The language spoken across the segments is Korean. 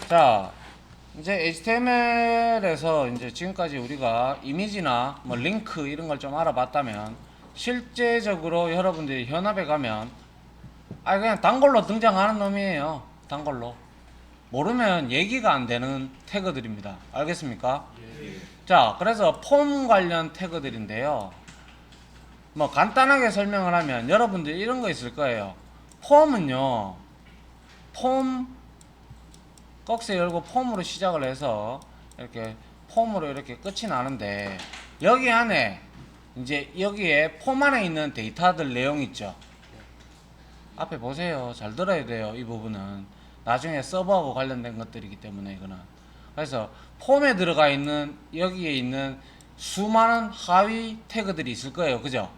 자, 이제 HTML에서 이제 지금까지 우리가 이미지나 뭐 링크 이런 걸 좀 알아봤다면 실제적으로 여러분들이 현업에 가면 그냥 단골로 등장하는 놈이에요. 단골로. 모르면 얘기가 안 되는 태그들입니다. 알겠습니까? 자, 그래서 폼 관련 태그들인데요. 뭐 간단하게 설명을 하면 여러분들 이런 거 있을 거예요. 폼은요. 폼 꺽쇠 열고 폼으로 시작을 해서 이렇게 폼으로 이렇게 끝이 나는데 여기 안에 이제 여기에 폼 안에 있는 데이터들 내용 있죠. 앞에 보세요. 잘 들어야 돼요. 이 부분은 나중에 서버하고 관련된 것들이기 때문에 이거는. 그래서 폼에 들어가 있는 여기에 있는 수많은 하위 태그들이 있을 거예요. 그죠?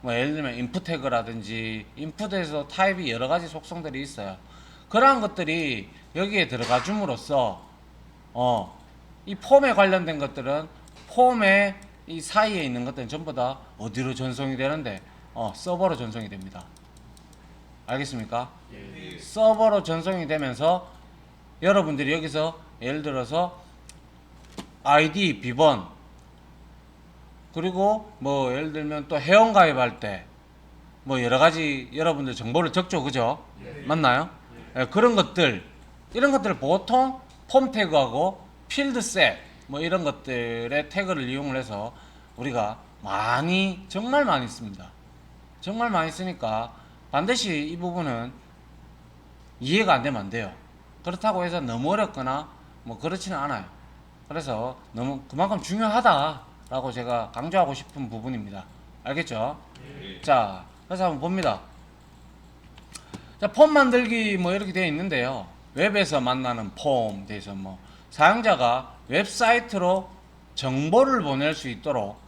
뭐 예를 들면 인풋 태그라든지 인풋에서 타입이 여러 가지 속성들이 있어요. 그러한 것들이 여기에 들어가 줌으로써 이 폼에 관련된 것들은 폼의 이 사이에 있는 것들은 전부 다 어디로 전송이 되는데 서버로 전송이 됩니다. 알겠습니까? 서버로 전송이 되면서 여러분들이 여기서 예를 들어서 아이디, 비번 그리고 뭐 예를 들면 또 회원 가입할 때 뭐 여러 가지 여러분들 정보를 적죠. 그죠? 맞나요? 그런 것들 이런 것들을 보통 폼 태그하고 필드셋 뭐 이런 것들의 태그를 이용을 해서 우리가 많이 정말 많이 씁니다. 정말 많이 쓰니까 반드시 이 부분은 이해가 안 되면 안 돼요. 그렇다고 해서 너무 어렵거나 뭐 그렇지는 않아요. 그래서 너무 그만큼 중요하다라고 제가 강조하고 싶은 부분입니다. 알겠죠? 자, 그래서 한번 봅니다. 자, 폼 만들기 뭐 이렇게 되어 있는데요. 웹에서 만나는 폼 대해서 뭐 사용자가 웹사이트로 정보를 보낼 수 있도록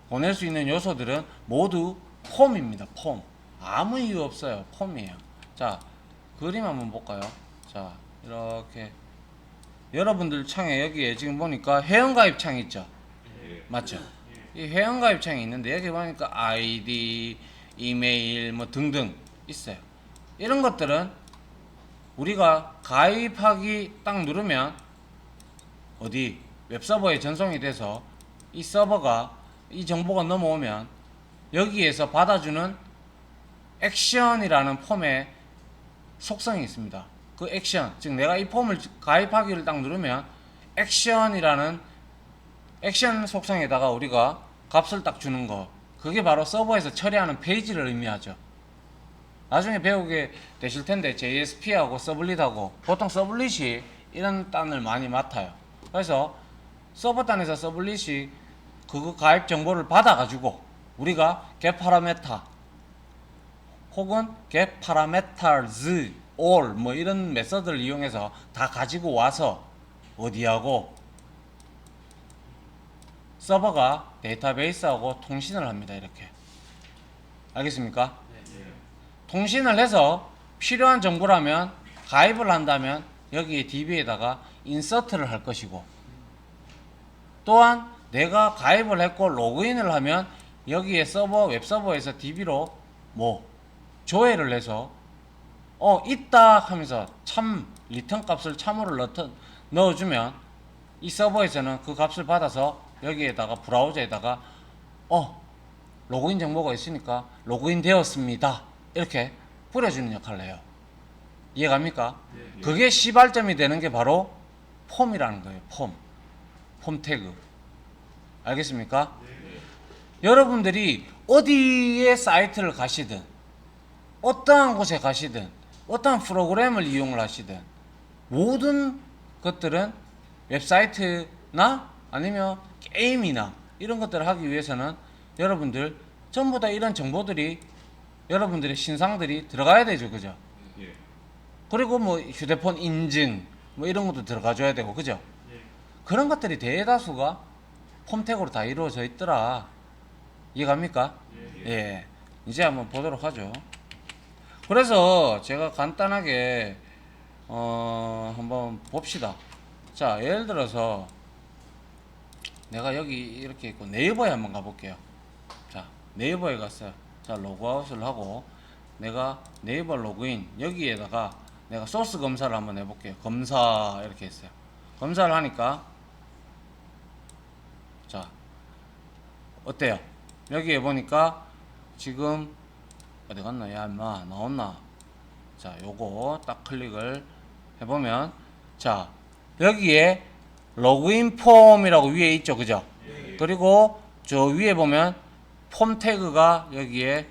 보낼 수 있는 요소들은 모두 폼입니다. 폼. 아무 이유 없어요. 폼이에요. 자, 그림 한번 볼까요? 자, 이렇게 여러분들 창에 여기에 지금 보니까 회원가입 창이 있죠. 맞죠? 이 회원가입 창이 있는데 여기 보니까 아이디, 이메일 뭐 등등 있어요. 이런 것들은 우리가 가입하기 딱 누르면 어디 웹서버에 전송이 돼서 이 서버가 이 정보가 넘어오면 여기에서 받아주는 액션이라는 폼의 속성이 있습니다. 그 액션, 즉 내가 이 폼을 가입하기를 딱 누르면 액션이라는 액션 속성에다가 우리가 값을 딱 주는 거, 그게 바로 서버에서 처리하는 페이지를 의미하죠. 나중에 배우게 되실 텐데 JSP하고 서블릿하고 보통 서블릿이 이런 단을 많이 맡아요. 그래서 서버 단에서 서블릿이 그거 가입 정보를 받아가지고 우리가 get parameter 혹은 get parameters all 뭐 이런 메서드를 이용해서 다 가지고 와서 어디하고 서버가 데이터베이스하고 통신을 합니다. 이렇게. 알겠습니까? 통신을 해서 필요한 정보라면 가입을 한다면 여기에 DB에다가 인서트를 할 것이고 또한 내가 가입을 했고 로그인을 하면 여기에 서버 웹서버에서 DB로 뭐 조회를 해서 있다 하면서 참 리턴 값을 참으로 넣어주면 이 서버에서는 그 값을 받아서 여기에다가 브라우저에다가 로그인 정보가 있으니까 로그인 되었습니다 이렇게 뿌려주는 역할을 해요. 이해갑니까? 그게 시발점이 되는 게 바로 폼이라는 거예요. 폼 태그. 알겠습니까? 여러분들이 어디에 사이트를 가시든 어떠한 곳에 가시든 어떠한 프로그램을 이용을 하시든 모든 것들은 웹사이트나 아니면 게임이나 이런 것들을 하기 위해서는 여러분들 전부 다 이런 정보들이 여러분들의 신상들이 들어가야 되죠. 그죠? 그리고 뭐 휴대폰 인증 뭐 이런 것도 들어가줘야 되고 그죠? 그런 것들이 대다수가 폼 태그로 다 이루어져 있더라. 이해갑니까? 예. 이제 한번 보도록 하죠. 그래서 제가 간단하게 한번 봅시다. 자, 예를 들어서 내가 여기 이렇게 있고 네이버에 한번 가볼게요. 자, 네이버에 갔어요. 자, 로그아웃을 하고 내가 네이버 로그인 여기에다가 내가 소스 검사를 한번 해볼게요. 검사 이렇게 했어요. 검사를 하니까 자 어때요? 여기에 보니까 지금 어디 갔나? 야 임마 나왔나? 자 요거 딱 클릭을 해보면 자 여기에 로그인 폼이라고 위에 있죠, 그죠? 그리고 저 위에 보면 폼 태그가 여기에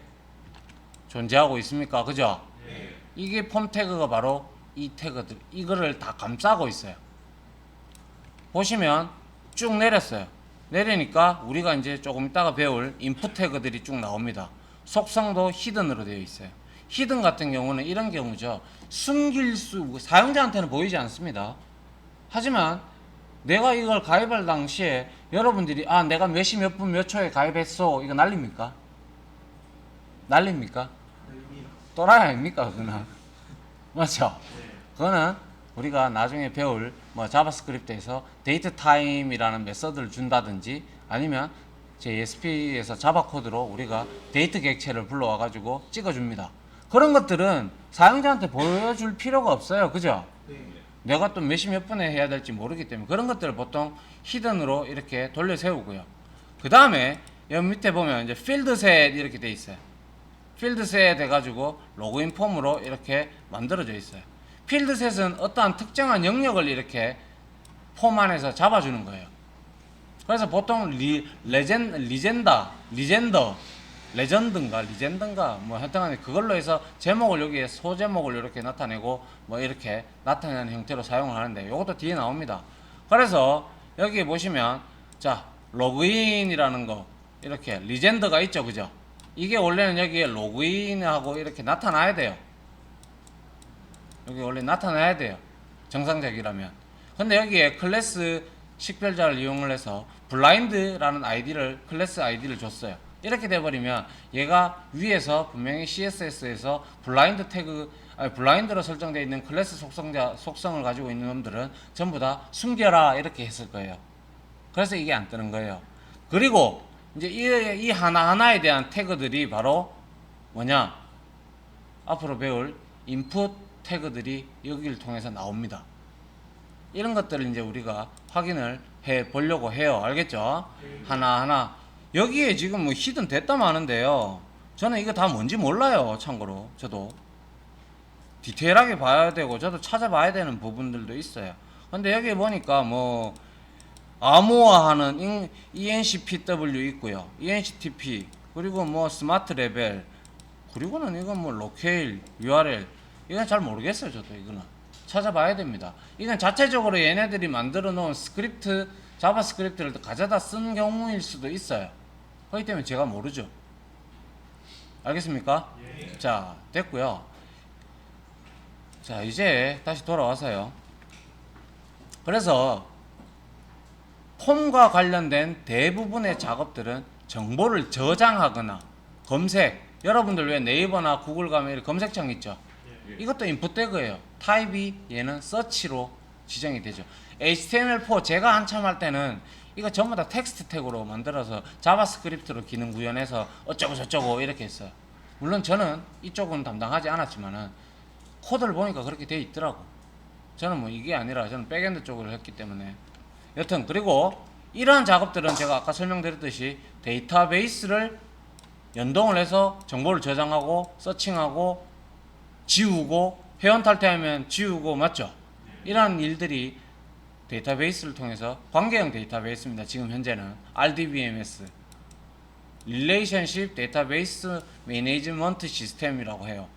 존재하고 있습니까, 그죠? 이게 폼 태그가 바로 이 태그들, 이거를 다 감싸고 있어요. 보시면 쭉 내렸어요. 내리니까 우리가 이제 조금 이따가 배울 인풋 태그들이 쭉 나옵니다. 속성도 히든으로 되어 있어요. 히든 같은 경우는 이런 경우죠. 숨길 수, 사용자한테는 보이지 않습니다. 하지만 내가 이걸 가입할 당시에 여러분들이 아 내가 몇 시 몇 분 몇 초에 가입했어 이거 날립니까? 날립니까? 또라이 아닙니까 그거는? 맞죠? 그거는 우리가 나중에 배울 뭐 자바스크립트에서 데이트 타임이라는 메서드를 준다든지 아니면 제 ESP에서 자바 코드로 우리가 데이트 객체를 불러와 가지고 찍어줍니다. 그런 것들은 사용자한테 보여줄 필요가 없어요, 그죠? 내가 또 몇 시 몇 분에 해야 될지 모르기 때문에 그런 것들을 보통 히든으로 이렇게 돌려 세우고요. 그 다음에 여기 밑에 보면 이제 필드셋 이렇게 돼 있어요. 필드셋 해가지고 로그인 폼으로 이렇게 만들어져 있어요. 필드셋은 어떠한 특정한 영역을 이렇게 폼 안에서 잡아주는 거예요. 그래서 보통 레전드인가 뭐 하여튼간에 그걸로 해서 제목을 여기에 소제목을 이렇게 나타내고 뭐 이렇게 나타내는 형태로 사용을 하는데 이것도 뒤에 나옵니다. 그래서 여기 보시면 자 로그인이라는 거 이렇게 리젠더가 있죠, 그죠? 이게 원래는 여기에 로그인하고 이렇게 나타나야 돼요. 여기 원래 나타나야 돼요, 정상적이라면. 근데 여기에 클래스 식별자를 이용을 해서 블라인드라는 아이디를 클래스 아이디를 줬어요. 이렇게 돼버리면 얘가 위에서 분명히 CSS에서 블라인드 태그 블라인드로 설정되어 있는 클래스 속성을 가지고 있는 놈들은 전부 다 숨겨라 이렇게 했을 거예요. 그래서 이게 안 뜨는 거예요. 그리고 이제 이 하나하나에 대한 태그들이 바로 뭐냐, 앞으로 배울 인풋 태그들이 여기를 통해서 나옵니다. 이런 것들을 이제 우리가 확인을 해 보려고 해요. 알겠죠? 하나하나. 여기에 지금 뭐 히든 됐다 마는데요. 저는 이거 다 뭔지 몰라요. 참고로 저도 디테일하게 봐야 되고 저도 찾아봐야 되는 부분들도 있어요. 근데 여기 보니까 뭐 암호화하는 ENCPW 있고요, ENCTP, 그리고 뭐 스마트 레벨, 그리고는 이건 뭐 로케일, URL, 이건 잘 모르겠어요. 저도 이거는 찾아봐야 됩니다. 이건 자체적으로 얘네들이 만들어 놓은 스크립트, 자바스크립트를 가져다 쓴 경우일 수도 있어요. 그렇기 때문에 제가 모르죠. 알겠습니까? 예. 자, 됐고요. 자, 이제 다시 돌아와서요. 그래서 폼과 관련된 대부분의 작업들은 정보를 저장하거나 검색, 여러분들 왜 네이버나 구글 가면 검색창 있죠? 이것도 인풋 태그예요. 타입이 얘는 서치로 지정이 되죠. HTML4 제가 한참 할 때는 이거 전부 다 텍스트 태그로 만들어서 자바스크립트로 기능 구현해서 어쩌고 저쩌고 이렇게 했어요. 물론 저는 이쪽은 담당하지 않았지만은 코드를 보니까 그렇게 돼 있더라고. 저는 뭐 이게 아니라 저는 백엔드 쪽을 했기 때문에. 여튼 그리고 이러한 작업들은 제가 아까 설명드렸듯이 데이터베이스를 연동을 해서 정보를 저장하고 서칭하고 지우고 회원 탈퇴하면 지우고, 맞죠? 이러한 일들이 데이터베이스를 통해서 관계형 데이터베이스입니다. 지금 현재는 RDBMS Relationship Database Management System이라고 해요.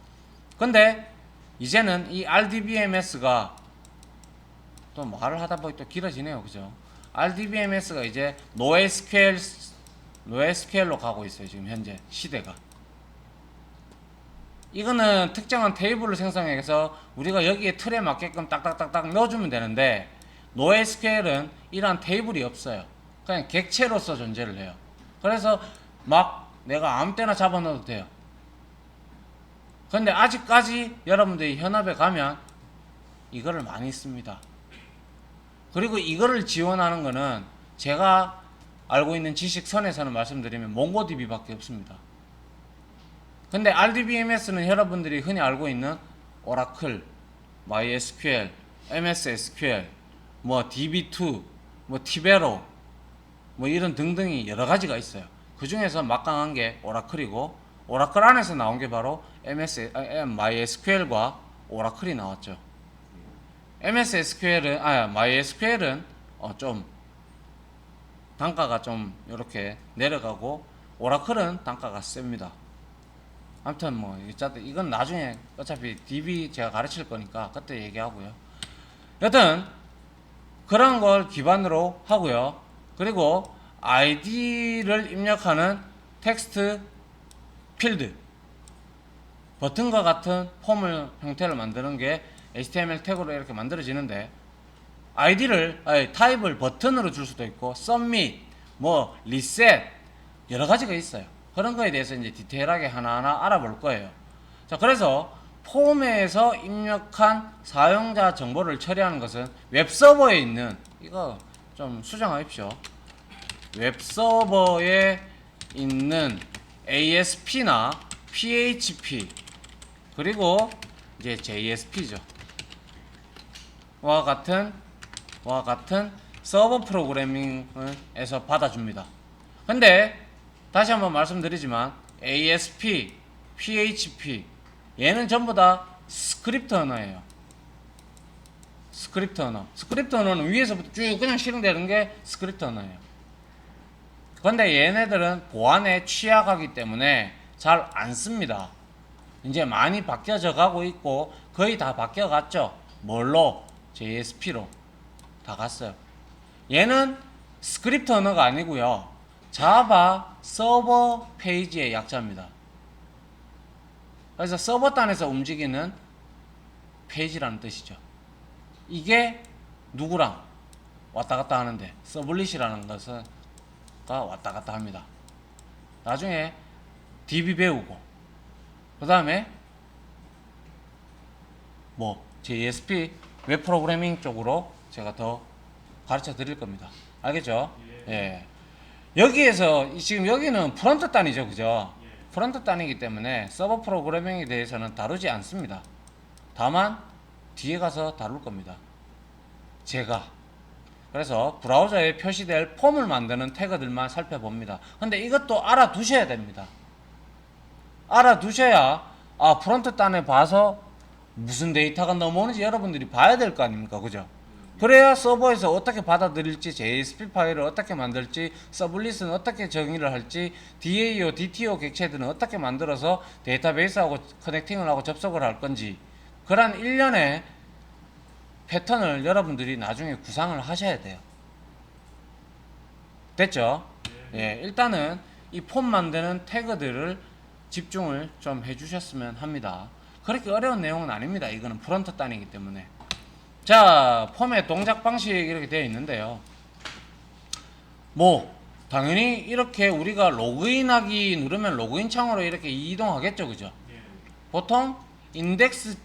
근데 이제는 이 RDBMS가 또 말을 하다 보니 또 길어지네요, 그죠? RDBMS가 이제 NoSQL로 가고 있어요. 지금 현재 시대가. 이거는 특정한 테이블을 생성해서 우리가 여기에 틀에 맞게끔 딱딱딱딱 넣어주면 되는데, NoSQL은 이러한 테이블이 없어요. 그냥 객체로서 존재를 해요. 그래서 막 내가 아무 때나 잡아 넣어도 돼요. 근데 아직까지 여러분들이 현업에 가면 이거를 많이 씁니다. 그리고 이거를 지원하는 거는 제가 알고 있는 지식선에서는 말씀드리면 몽고DB 밖에 없습니다. 근데 RDBMS는 여러분들이 흔히 알고 있는 오라클, MySQL, MS SQL, 뭐 DB2, 뭐 티베로, 뭐 이런 등등이 여러 가지가 있어요. 그 중에서 막강한 게 오라클이고, 오라클 안에서 나온 게 바로 MySQL과 오라클이 나왔죠. MySQL은 좀 단가가 좀 이렇게 내려가고, 오라클은 단가가 셉니다. 아무튼 뭐 이건 나중에 어차피 DB 제가 가르칠 거니까 그때 얘기하고요. 여튼 그런 걸 기반으로 하고요. 그리고 아이디를 입력하는 텍스트 필드, 버튼과 같은 폼을 형태를 만드는 게 HTML 태그로 이렇게 만들어지는데, 타입을 버튼으로 줄 수도 있고, submit, 뭐 reset, 여러 가지가 있어요. 그런 거에 대해서 이제 디테일하게 하나하나 알아볼 거예요. 자, 그래서 폼에서 입력한 사용자 정보를 처리하는 것은 웹서버에 있는, 이거 좀 수정하십시오. 웹서버에 있는 ASP나 PHP, 그리고 이제 JSP죠. 와 같은 서버 프로그래밍에서 받아줍니다. 근데 다시 한번 말씀드리지만 ASP, PHP 얘는 전부 다 스크립트 언어예요. 스크립트 언어는 위에서부터 쭉 그냥 실행되는 게 스크립트 언어예요. 근데 얘네들은 보안에 취약하기 때문에 잘 안 씁니다. 이제 많이 바뀌어져 가고 있고, 거의 다 바뀌어갔죠. 뭘로? JSP로 다 갔어요. 얘는 스크립트 언어가 아니고요, 자바 서버 페이지의 약자입니다. 그래서 서버 단에서 움직이는 페이지라는 뜻이죠. 이게 누구랑 왔다 갔다 하는데, 서블릿이라는 것은 왔다 갔다 합니다. 나중에 DB 배우고, 그 다음에 뭐 JSP 웹 프로그래밍 쪽으로 제가 더 가르쳐 드릴 겁니다. 알겠죠? 예. 여기에서 지금 여기는 프론트 단이죠, 그죠? 프론트 단이기 때문에 서버 프로그래밍에 대해서는 다루지 않습니다. 다만 뒤에 가서 다룰 겁니다, 제가. 그래서 브라우저에 표시될 폼을 만드는 태그들만 살펴봅니다. 근데 이것도 알아두셔야 됩니다. 알아두셔야 프론트 단에 봐서 무슨 데이터가 넘어오는지 여러분들이 봐야 될 거 아닙니까, 그죠? 그래야 서버에서 어떻게 받아들일지, JSP 파일을 어떻게 만들지, 서블릿은 어떻게 정의를 할지, DAO, DTO 객체들은 어떻게 만들어서 데이터베이스하고 커넥팅을 하고 접속을 할 건지, 그런 일련의 패턴을 여러분들이 나중에 구상을 하셔야 돼요. 됐죠? 예, 일단은 이 폼 만드는 태그들을 집중을 좀 해주셨으면 합니다. 그렇게 어려운 내용은 아닙니다. 이거는 프론트 단이기 때문에. 자, 폼의 동작 방식 이렇게 되어 있는데요. 뭐 당연히 이렇게 우리가 로그인하기 누르면 로그인 창으로 이렇게 이동하겠죠, 그죠? 보통 index.html이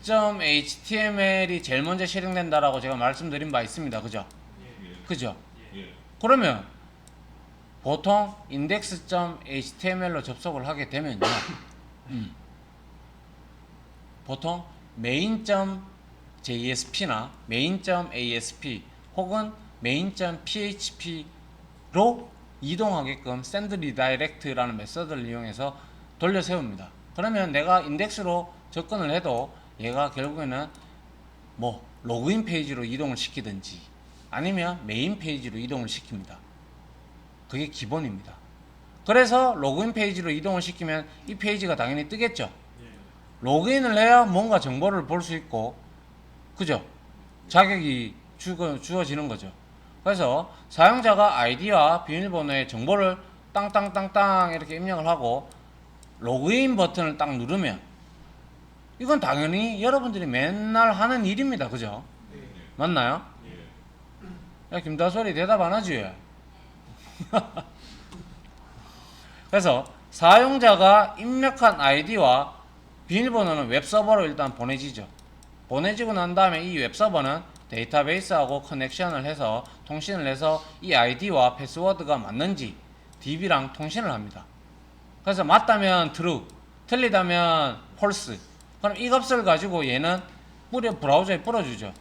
제일 먼저 실행된다라고 제가 말씀드린 바 있습니다, 그죠? 그죠? 그러면 보통 index.html로 접속을 하게 되면요, 보통 main.jsp나 main.asp 혹은 main.php로 이동하게끔 send redirect라는 메서드를 이용해서 돌려 세웁니다. 그러면 내가 인덱스로 접근을 해도 얘가 결국에는 뭐 로그인 페이지로 이동을 시키든지 아니면 메인 페이지로 이동을 시킵니다. 그게 기본입니다. 그래서 로그인 페이지로 이동을 시키면 이 페이지가 당연히 뜨겠죠. 로그인을 해야 뭔가 정보를 볼 수 있고, 그죠? 자격이 주어지는 거죠. 그래서 사용자가 아이디와 비밀번호의 정보를 땅땅땅땅 이렇게 입력을 하고 로그인 버튼을 딱 누르면, 이건 당연히 여러분들이 맨날 하는 일입니다, 그죠? 맞나요? 야, 김다솔이 대답 안 하지? 그래서 사용자가 입력한 아이디와 비밀번호는 웹서버로 일단 보내지죠. 보내지고 난 다음에 이 웹서버는 데이터베이스하고 커넥션을 해서 통신을 해서 이 아이디와 패스워드가 맞는지 DB랑 통신을 합니다. 그래서 맞다면 true, 틀리다면 false. 그럼 이 값을 가지고 얘는 브라우저에 뿌려주죠.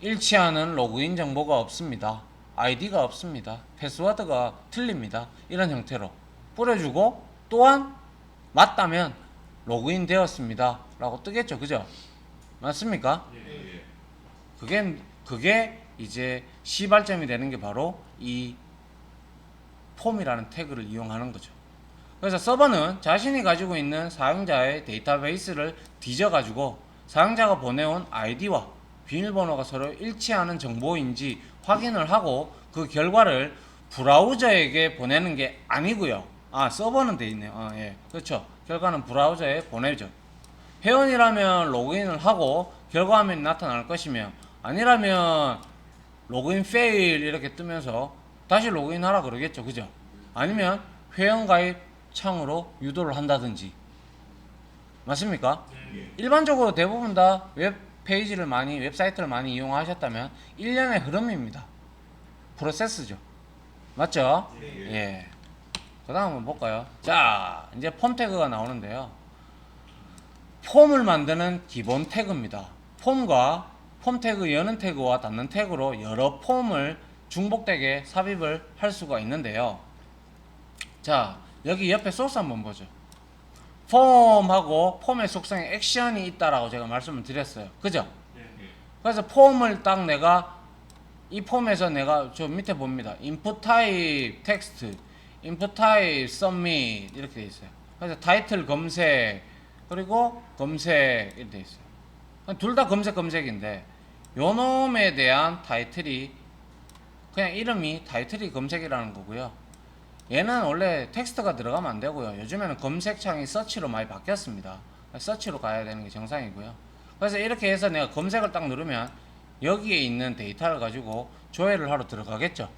일치하는 로그인 정보가 없습니다. 아이디가 없습니다. 패스워드가 틀립니다. 이런 형태로 뿌려주고, 또한 맞다면 로그인 되었습니다 라고 뜨겠죠. 그죠? 맞습니까? 그게 이제 시발점이 되는 게 바로 이 폼이라는 태그를 이용하는 거죠. 그래서 서버는 자신이 가지고 있는 사용자의 데이터베이스를 뒤져가지고 사용자가 보내온 아이디와 비밀번호가 서로 일치하는 정보인지 확인을 하고 그 결과를 브라우저에게 보내는 게 아니고요. 서버는 돼 있네요. 예. 그렇죠. 결과는 브라우저에 보내죠. 회원이라면 로그인을 하고 결과 화면이 나타날 것이며, 아니라면 로그인 페일 이렇게 뜨면서 다시 로그인하라 그러겠죠. 그죠? 아니면 회원가입 창으로 유도를 한다든지. 맞습니까? 일반적으로 대부분 다 웹사이트를 많이 이용하셨다면 일련의 흐름입니다. 프로세스죠. 맞죠? 예. 그 다음 한번 볼까요? 자, 이제 폼 태그가 나오는데요. 폼을 만드는 기본 태그입니다. 폼 태그 여는 태그와 닫는 태그로 여러 폼을 중복되게 삽입을 할 수가 있는데요. 자, 여기 옆에 소스 한번 보죠. 폼하고 폼의 속성에 액션이 있다라고 제가 말씀을 드렸어요. 그죠? 그래서 폼을 딱 내가 이 폼에서 내가 저 밑에 봅니다. input type text, input type submit 이렇게 돼 있어요. 그래서 타이틀 검색, 그리고 검색 이렇게 돼 있어요. 둘 다 검색인데 요 놈에 대한 타이틀이 그냥 이름이 타이틀이 검색이라는 거고요. 얘는 원래 텍스트가 들어가면 안 되고요. 요즘에는 검색창이 서치로 많이 바뀌었습니다. 서치로 가야 되는 게 정상이고요. 그래서 이렇게 해서 내가 검색을 딱 누르면 여기에 있는 데이터를 가지고 조회를 하러 들어가겠죠.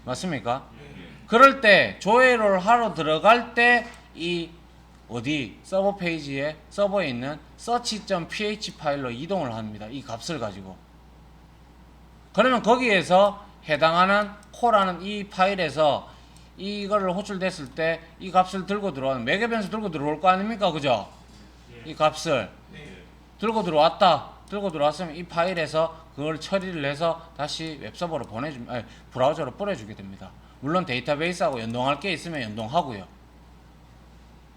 맞습니까? 그럴 때 조회를 하러 들어갈 때 이 서버 페이지에 서버에 있는 search.ph 파일로 이동을 합니다. 이 값을 가지고. 그러면 거기에서 해당하는 코라는 이 파일에서 이거를 호출됐을 때 이 값을 들고 들어오는 매개 변수 들고 들어올 거 아닙니까? 그죠? 이 값을 들고 들어왔으면 이 파일에서 그걸 처리를 해서 다시 웹서버로 브라우저로 뿌려주게 됩니다. 물론 데이터베이스하고 연동할 게 있으면 연동하고요.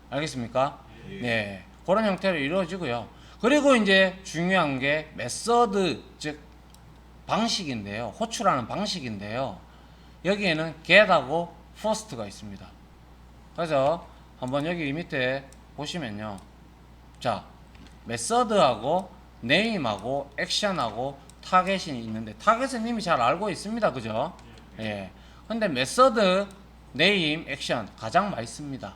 알겠습니까? 네. 그런 형태로 이루어지고요. 그리고 이제 중요한 게 메서드, 즉 방식인데요. 호출하는 방식인데요. 여기에는 get하고 first가 있습니다. 그래서 한번 여기 밑에 보시면요. 자, 메서드하고 name하고 action하고 타겟이 있는데 타겟은 이미 잘 알고 있습니다. 그죠? 예. 근데 메서드, name, action 가장 많이 씁니다.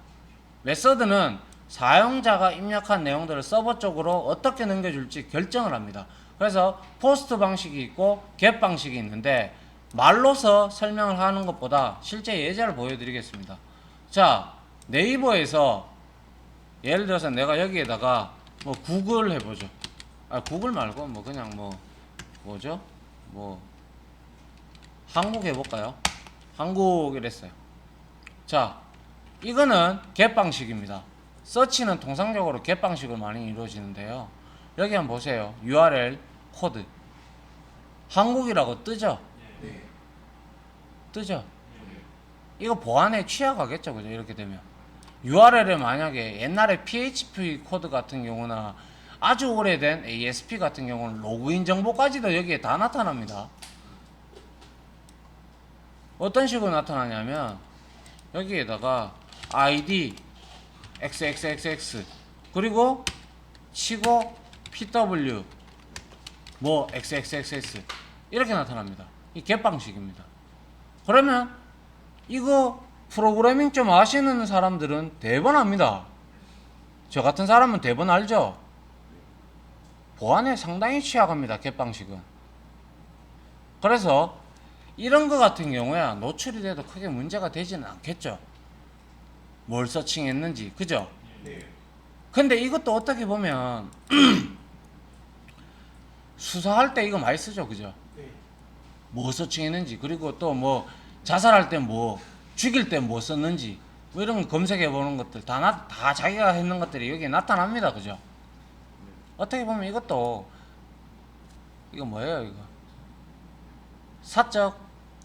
메서드는 사용자가 입력한 내용들을 서버 쪽으로 어떻게 넘겨줄지 결정을 합니다. 그래서 포스트 방식이 있고 get 방식이 있는데 말로서 설명을 하는 것보다 실제 예제를 보여드리겠습니다. 자, 네이버에서 예를 들어서 내가 여기에다가 뭐 구글 해보죠. 구글 말고 뭐 그냥 뭐죠? 한국 해볼까요? 한국 이랬어요. 자, 이거는 get 방식입니다. 서치는 통상적으로 get 방식으로 많이 이루어지는데요. 여기 한번 보세요. URL 코드 한국이라고 뜨죠? 뜨죠? 이거 보안에 취약하겠죠? 그죠? 이렇게 되면 URL에 만약에 옛날에 PHP 코드 같은 경우나 아주 오래된 ASP 같은 경우는 로그인 정보까지도 여기에 다 나타납니다. 어떤 식으로 나타나냐면 여기에다가 ID xxxx 그리고 치고 pw xxxx 이렇게 나타납니다. 이 get 방식입니다. 그러면 이거 프로그래밍 좀 아시는 사람들은 대번 압니다. 저 같은 사람은 대번 알죠? 보안에 상당히 취약합니다. get 방식은. 그래서 이런 거 같은 경우에 노출이 돼도 크게 문제가 되지는 않겠죠. 뭘 서칭했는지, 그죠? 근데 이것도 어떻게 보면 수사할 때 이거 많이 쓰죠, 그죠? 뭐 서칭했는지, 그리고 또 뭐 자살할 때 뭐, 죽일 때 뭐 썼는지, 뭐 이런 거 검색해 보는 것들 다 자기가 했는 것들이 여기에 나타납니다, 그죠? 어떻게 보면 이것도 이거 뭐예요 이거?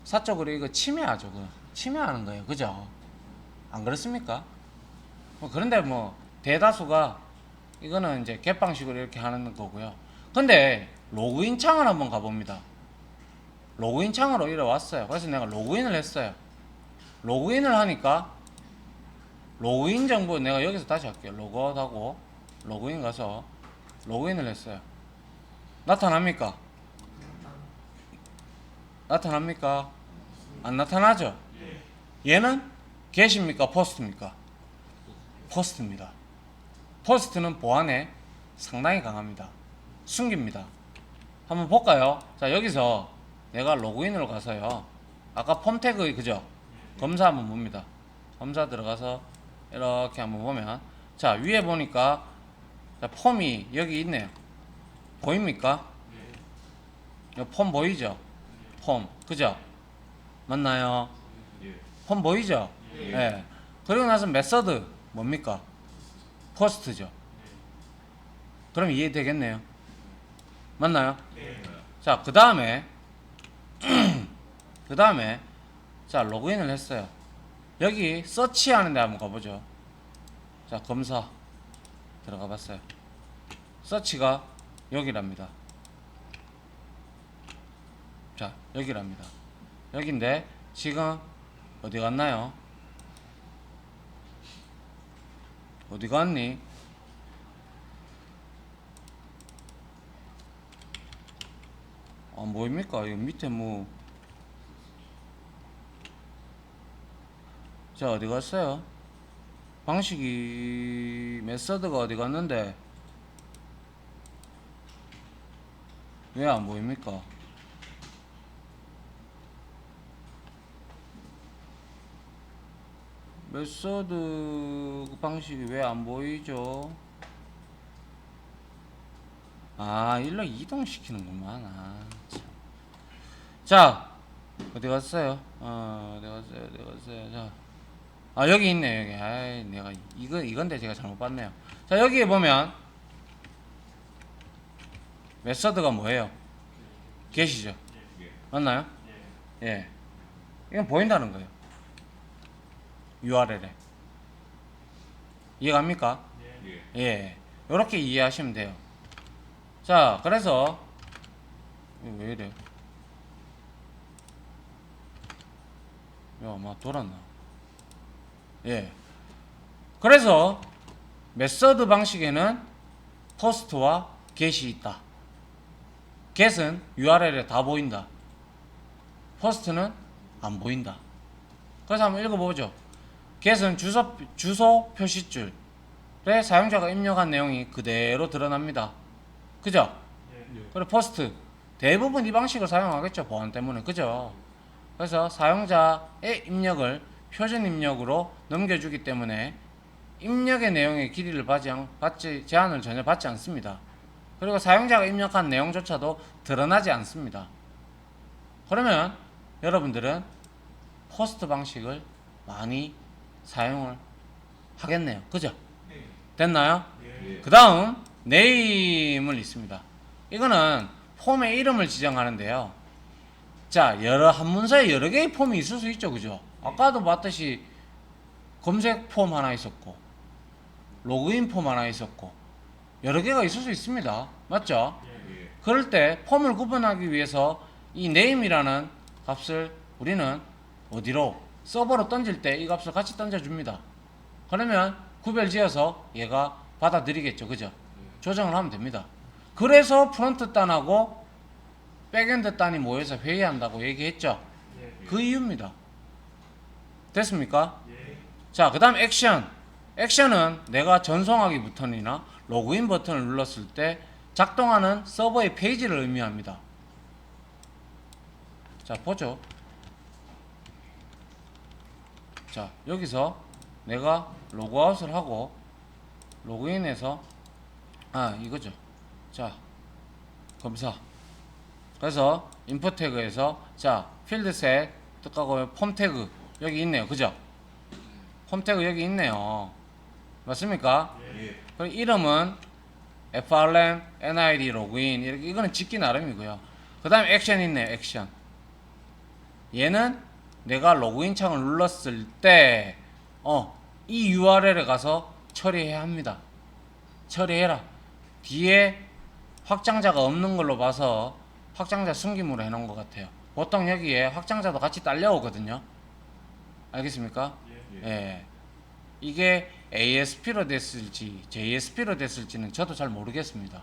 사적으로 이거 침해하죠. 침해하는 거예요. 그죠? 안 그렇습니까? 뭐 그런데 뭐 대다수가 이거는 이제 개방식으로 이렇게 하는 거고요. 근데 로그인 창을 한번 가봅니다. 로그인 창으로 이래 왔어요. 그래서 내가 로그인을 했어요. 로그인을 하니까 로그인 정보 내가 여기서 다시 할게요. 로그아웃하고 로그인 가서 로그인을 했어요. 나타납니까? 나타납니까? 안 나타나죠? 얘는 게시입니까? 포스트입니까? 포스트입니다. 포스트는 보안에 상당히 강합니다. 숨깁니다. 한번 볼까요? 자, 여기서 내가 로그인으로 가서요. 아까 폼 태그 그죠? 검사 한번 봅니다. 검사 들어가서 이렇게 한번 보면 자, 위에 보니까 자, 폼이 여기 있네요. 보입니까? 폼 보이죠? 폼 그죠? 맞나요? 폼 보이죠? 예. 그리고 나서 메서드 뭡니까? 포스트죠. 그럼 이해되겠네요. 맞나요? 자, 그 다음에 자, 로그인을 했어요. 여기 서치 하는 데 한번 가보죠. 자, 검사 들어가 봤어요. 서치가 여기랍니다. 자, 여기랍니다. 여긴데 지금 어디 갔나요? 어디 갔니? 안 보입니까? 이거 밑에 뭐. 자, 어디 갔어요? 방식이 메서드가 어디 갔는데 왜 안 보입니까? 메서드 방식이 왜 안 보이죠? 아, 일로 이동시키는구만. 아, 참. 자, 어디 갔어요? 어디 갔어요? 어디 갔어요? 자, 아, 여기 있네, 여기. 아이, 내가, 이건데 제가 잘못 봤네요. 자, 여기에 보면, 메서드가 뭐예요? get이죠. 맞나요? 예. 이건 보인다는 거예요. URL에. 이해갑니까? 예. 요렇게 이해하시면 돼요. 자, 그래서, 이거 왜 이래? 야, 막 돌았나? 예. 그래서 메서드 방식에는 포스트와 get이 있다. get은 URL에 다 보인다. 포스트는 안 보인다. 그래서 한번 읽어보죠. get은 주소 표시줄에 사용자가 입력한 내용이 그대로 드러납니다. 그죠? 그리고 포스트 대부분 이 방식을 사용하겠죠. 보안 때문에. 그죠? 그래서 사용자의 입력을 표준 입력으로 넘겨주기 때문에 입력의 내용의 길이를 제한을 전혀 받지 않습니다. 그리고 사용자가 입력한 내용조차도 드러나지 않습니다. 그러면 여러분들은 포스트 방식을 많이 사용을 하겠네요. 그죠? 됐나요? 그 다음 네임을 있습니다. 이거는 폼의 이름을 지정하는데요. 자, 한 문서에 여러 개의 폼이 있을 수 있죠. 그죠? 아까도 봤듯이 검색 폼 하나 있었고 로그인 폼 하나 있었고 여러 개가 있을 수 있습니다. 맞죠? 그럴 때 폼을 구분하기 위해서 이 name이라는 값을 우리는 어디로 서버로 던질 때 이 값을 같이 던져줍니다. 그러면 구별 지어서 얘가 받아들이겠죠. 그죠? 조정을 하면 됩니다. 그래서 프론트 단하고 백엔드 단이 모여서 회의한다고 얘기했죠. 그 이유입니다. 됐습니까? 자, 그 다음 액션. 액션은 내가 전송하기 버튼이나 로그인 버튼을 눌렀을 때 작동하는 서버의 페이지를 의미합니다. 자, 보죠. 자, 여기서 내가 로그아웃을 하고 로그인해서 이거죠. 자, 검사. 그래서 인풋 태그에서 자, 필드셋 뜻하고 폼 태그 여기 있네요. 그죠? 폼 태그 여기 있네요. 맞습니까? 그리고 이름은 FRM, NID 로그인 이렇게 이거는 짓기 나름이고요. 그 다음에 액션 있네요. 액션. 얘는 내가 로그인 창을 눌렀을 때 이 URL에 가서 처리해야 합니다. 처리해라. 뒤에 확장자가 없는 걸로 봐서 확장자 숨김으로 해놓은 것 같아요. 보통 여기에 확장자도 같이 딸려오거든요. 알겠습니까? 예. 이게 ASP로 됐을지 JSP로 됐을지는 저도 잘 모르겠습니다.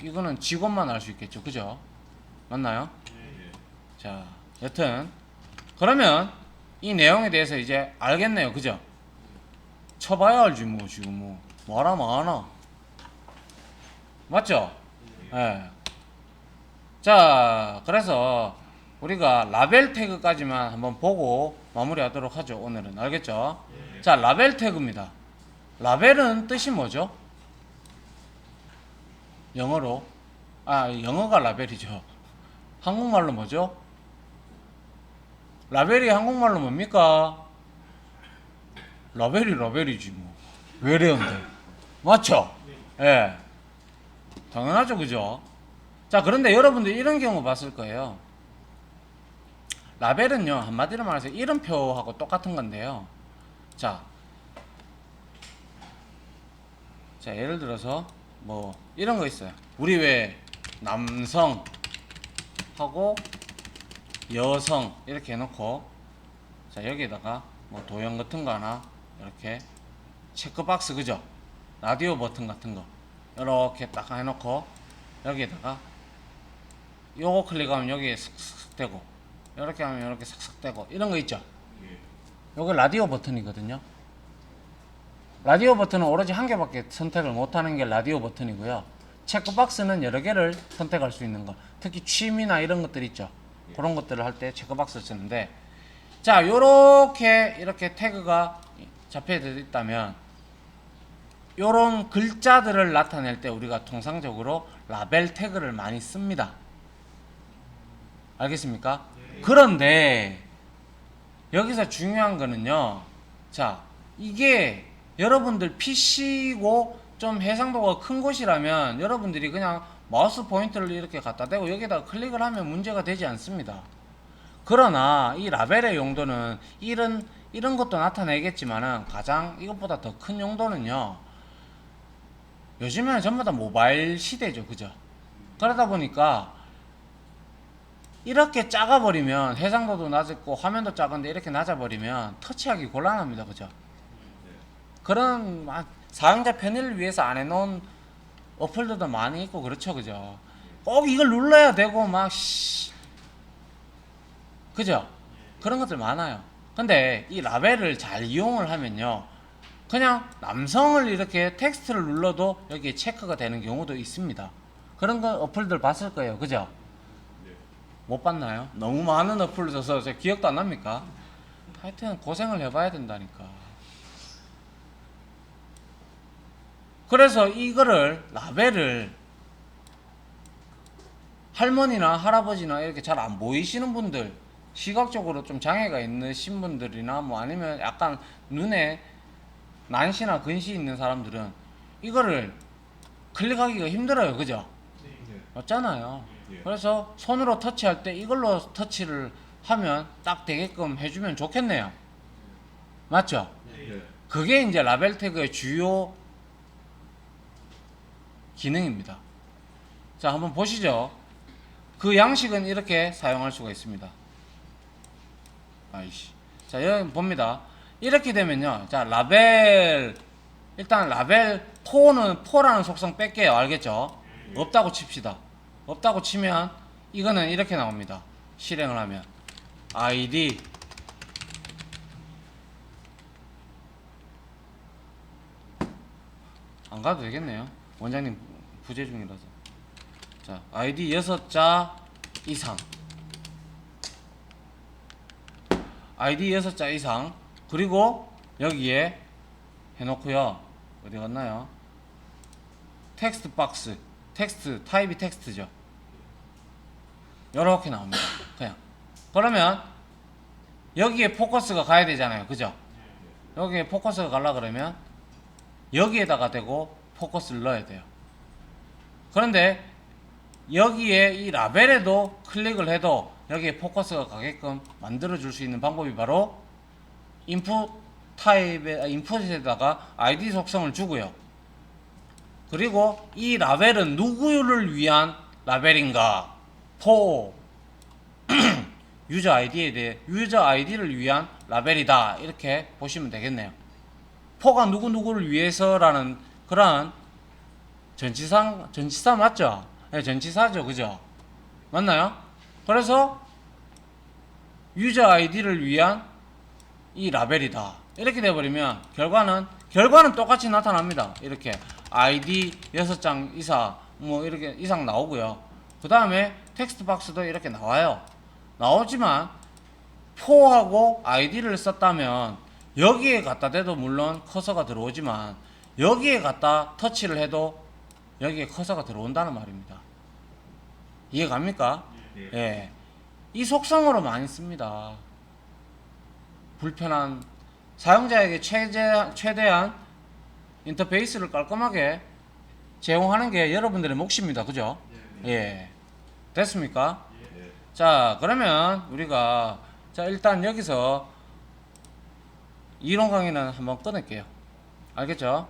이거는 직원만 알 수 있겠죠. 그죠? 맞나요? 자, 여튼 그러면 이 내용에 대해서 이제 알겠네요. 그죠? 쳐봐야 알지 뭐 지금 뭐하나 뭐하나. 맞죠? 예. 자, 그래서 우리가 라벨 태그까지만 한번 보고 마무리하도록 하죠. 오늘은. 알겠죠? 자, 라벨 태그입니다. 라벨은 뜻이 뭐죠? 영어로. 영어가 라벨이죠. 한국말로 뭐죠? 라벨이 한국말로 뭡니까? 라벨이 라벨이지 뭐. 외래어인데. 맞죠? 예. 당연하죠. 그죠? 자, 그런데 여러분들 이런 경우 봤을 거예요. 라벨은요, 한마디로 말해서 이름표하고 똑같은 건데요. 자, 예를 들어서 뭐 이런 거 있어요. 우리 왜 남성 하고 여성 이렇게 해놓고, 자, 여기에다가 뭐 도형 같은 거 하나 이렇게 체크박스, 그죠? 라디오 버튼 같은 거 이렇게 딱 해놓고 여기에다가 요거 클릭하면 여기에 슥슥 되고, 이렇게 하면 이렇게 슥슥 되고, 이런 거 있죠? 요게 라디오 버튼이거든요. 라디오 버튼은 오로지 한 개밖에 선택을 못하는 게 라디오 버튼이고요. 체크박스는 여러 개를 선택할 수 있는 거, 특히 취미나 이런 것들 있죠. 그런 것들을 할 때 체크박스를 쓰는데, 자, 요렇게 이렇게 태그가 잡혀 있다면 요런 글자들을 나타낼 때 우리가 통상적으로 라벨 태그를 많이 씁니다. 알겠습니까? 그런데 여기서 중요한 거는요, 자, 이게 여러분들 PC고 좀 해상도가 큰 곳이라면 여러분들이 그냥 마우스 포인터를 이렇게 갖다 대고 여기다가 클릭을 하면 문제가 되지 않습니다. 그러나 이 라벨의 용도는 이런 것도 나타내겠지만은 가장 이것보다 더 큰 용도는요, 요즘에는 전부 다 모바일 시대죠. 그죠? 그러다 보니까 이렇게 작아버리면, 해상도도 낮고 화면도 작은데 이렇게 낮아버리면 터치하기 곤란합니다. 그죠? 그런 사용자 편의를 위해서 안 해놓은 어플들도 많이 있고 그렇죠. 그죠? 꼭 이걸 눌러야 되고 그죠? 그런 것들 많아요. 근데 이 라벨을 잘 이용을 하면요, 그냥 남성을 이렇게 텍스트를 눌러도 여기에 체크가 되는 경우도 있습니다. 그런 거 어플들 봤을 거예요. 그죠? 못 봤나요? 너무 많은 어플을 써서 제 기억도 안 납니까? 하여튼 고생을 해봐야 된다니까. 그래서 이거를 라벨을 할머니나 할아버지나 이렇게 잘 안 보이시는 분들, 시각적으로 좀 장애가 있으신 분들이나 뭐 아니면 약간 눈에 난시나 근시 있는 사람들은 이거를 클릭하기가 힘들어요. 그죠? 맞잖아요. 그래서 손으로 터치할 때 이걸로 터치를 하면 딱 되게끔 해주면 좋겠네요. 맞죠? 그게 이제 라벨 태그의 주요 기능입니다. 자, 한번 보시죠. 그 양식은 이렇게 사용할 수가 있습니다. 자, 여기 봅니다. 이렇게 되면요, 자, 라벨, 일단 라벨 포라는 속성 뺄게요. 알겠죠? 없다고 칩시다. 없다고 치면 이거는 이렇게 나옵니다. 실행을 하면 ID 안 가도 되겠네요. 원장님 부재 중이라서. 자, ID 6자 이상, ID 6자 이상, 그리고 여기에 해놓고요. 어디 갔나요? 텍스트 박스, 텍스트 타입이 텍스트죠. 이렇게 나옵니다. 그냥 그러면 여기에 포커스가 가야 되잖아요. 그죠? 여기에 포커스가 가려 그러면 여기에다가 대고 포커스를 넣어야 돼요. 그런데 여기에 이 라벨에도 클릭을 해도 여기에 포커스가 가게끔 만들어 줄 수 있는 방법이 바로 인풋 타입의 인풋에다가 아이디 속성을 주고요. 그리고 이 라벨은 누구를 위한 라벨인가? for 유저 아이디에 대해 유저 아이디를 위한 라벨이다. 이렇게 보시면 되겠네요. for가 누구누구를 위해서라는 그런 전치사 맞죠? 네, 전치사죠. 그죠? 맞나요? 그래서 유저 아이디를 위한 이 라벨이다. 이렇게 돼버리면 결과는 똑같이 나타납니다. 이렇게 아이디 6장 이상 뭐 이렇게 이상 나오고요. 그 다음에 텍스트 박스도 이렇게 나와요. 나오지만 포하고 아이디를 썼다면 여기에 갖다 대도 물론 커서가 들어오지만 여기에 갖다 터치를 해도 여기에 커서가 들어온다는 말입니다. 이해 갑니까? 예. 이 속성으로 많이 씁니다. 불편한 사용자에게 최대한 인터페이스를 깔끔하게 제공하는 게 여러분들의 몫입니다. 그죠? 예. 됐습니까? 자, 그러면 우리가 자 일단 여기서 이론 강의는 한번 끊을게요. 알겠죠?